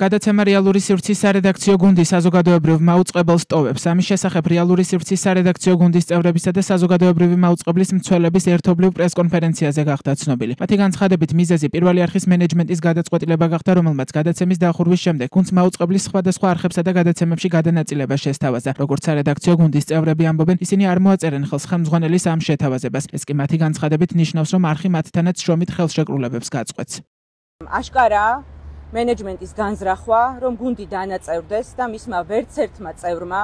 გადაცემა რეალური სივრცის სარედაქციო გუნდის საზოგადოებრივ მაუწყებელს ტოვებს. ამის შესახებ რეალური სივრცის სარედაქციო გუნდის წევრებისა და საზოგადოებრივი მაუწყებლის მცველების ერთობლივ პრესკონფერენციაზე გახდა ცნობილი. მათი განცხადებით მიზეზი პირველი არხის მენეჯმენტის გადაწყვეტილება გახდა, რომელმაც გადაცემის დახურვის შემდეგ გუნდს მაუწყებლის სხვადასხვა არხებსა და გადაცემებში გადანაწილება შესთავაზა. როგორც სარედაქციო გუნდის წევრები ამბობენ, ისინი არ მოაწერენ ხელს ხელმძღვანელის ამ შეთავაზებას. ეს კი მათი განცხადებით ნიშნავს, რომ არხი მათთანაც შრომით ხელშეკრულებებს გაწყვეტს. აშკარაა მენეჯმენტის განზრახვა, რომ გუნდი დანაწევრდეს და მისმა ვერც ერთმა წევრმა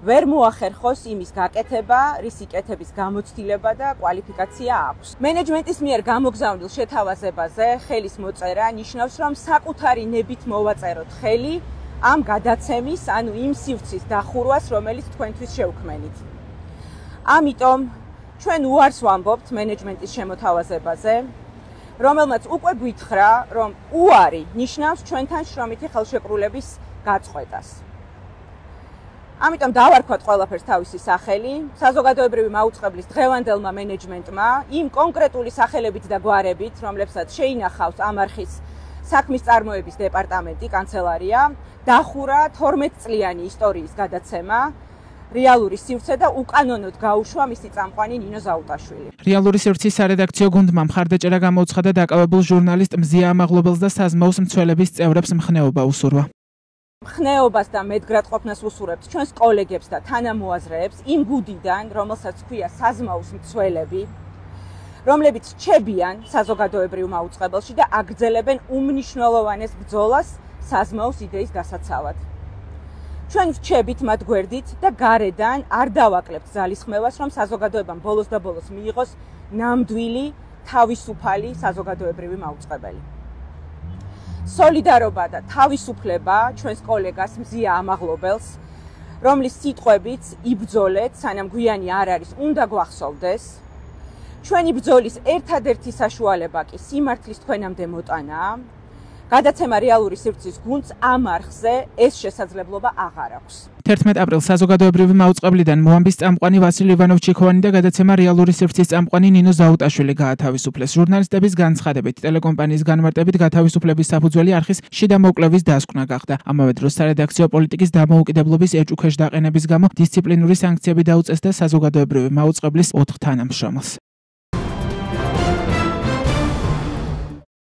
ვერ მოახერხოს იმის გაკეთება, რის იკეთების გამოცდილება და კვალიფიკაცია აქვს. მენეჯმენტის მიერ გამოგზავნილ შეთავაზებაზე ხელის მოწერა ნიშნავს, რომ საკუთარი ნებით მოვაწეროთ ხელი ამ გადაცემის, ანუ იმ სივრცის დახურვას, რომელიც თქვენთვის შევქმენით. ამიტომ ჩვენ უარს ვამბობთ მენეჯმენტის შემოთავაზებაზე, რომელმაც უკვე გვითხრა, რომ უარი ნიშნავს ჩვენთან შრომითი ხელშეკრულების გაწყვეტას. ამიტომ დავარქვათ ყველაფერს თავისი სახელი, საზოგადოებრივი მაუწყებლის დღევანდელმა მენეჯმენტმა, იმ კონკრეტული სახელებით და გვარებით, რომლებსაც შეინახავს ამ არხის საქმის წარმოების დეპარტამენტი, კანცელარია, დახურა 12 წლიანი ისტორიის გადაცემა რეალური სივრცე და უკანონოდ გაუშვა მისი წამყვანი ნინო ზაუტაშვილი. რეალური სივრცის სარედაქციო გუნდმა მხარდაჭერა გამოუცხადა დაკავებულ ჟურნალისტ მზია ამაღლობელს და საზმაუს მცველების წევრებს მხნეობა უსურვა. მხნეობას და მედგრადყოფნას უსურებთ ჩვენს კოლეგებს და თანამოაზრეებს იმ გუნდიდან, რომელსაც ქვია საზმაუს მცველები, რომლებიც რჩებიან საზოგადოებრივ მაუწყებელში და აგრძელებენ უმნიშვნელოვანეს ბრძოლას საზმაუს იდეის დასაცავად. ჩვენ ვრჩებით მათ გვერდით და გარედან არ დავაკლებთ ძალისხმევას, რომ საზოგადოებამ ბოლოს და ბოლოს მიიღოს ნამდვილი თავისუფალი საზოგადოებრივი მაუწყებელი. სოლიდარობა და თავისუფლება ჩვენს კოლეგას მზია ამაღლობელს, რომლის სიტყვებიც იბრძოლეთ, სანამ გვიანი არ არის, უნდა გვახსოვდეს. ჩვენი ბრძოლის ერთადერთი საშუალება კი სიმართლის თქვენამდე მოტანაა. გადაცემა რეალური სივრცის გუნდს ამ არხზე ეს შესაძლებლობა აღარ აქვს. 11 აპრილს საზოგადოებრივი მაუწყებლიდან მოამბის წამყვანი ვასილი ივანოვ-ჩიქოვანი და გადაცემა რეალური სივრცის წამყვანი ნინო ზაუტაშვილი გაათავისუფლეს. ჟურნალისტების განცხადებით, ტელეკომპანიის განმარტებით გათავისუფლების საფუძველი არხის შიდა მოკვლევის დასკვნა გახდა. ამავე დროს სარედაქციო პოლიტიკის დამოუკიდებლობის ეჭუქეშ დაყენების გამო დისციპლინური სანქციები დაუწეს და საზოგადოებრივი მაუწყებლის 4 თანამშრომელს.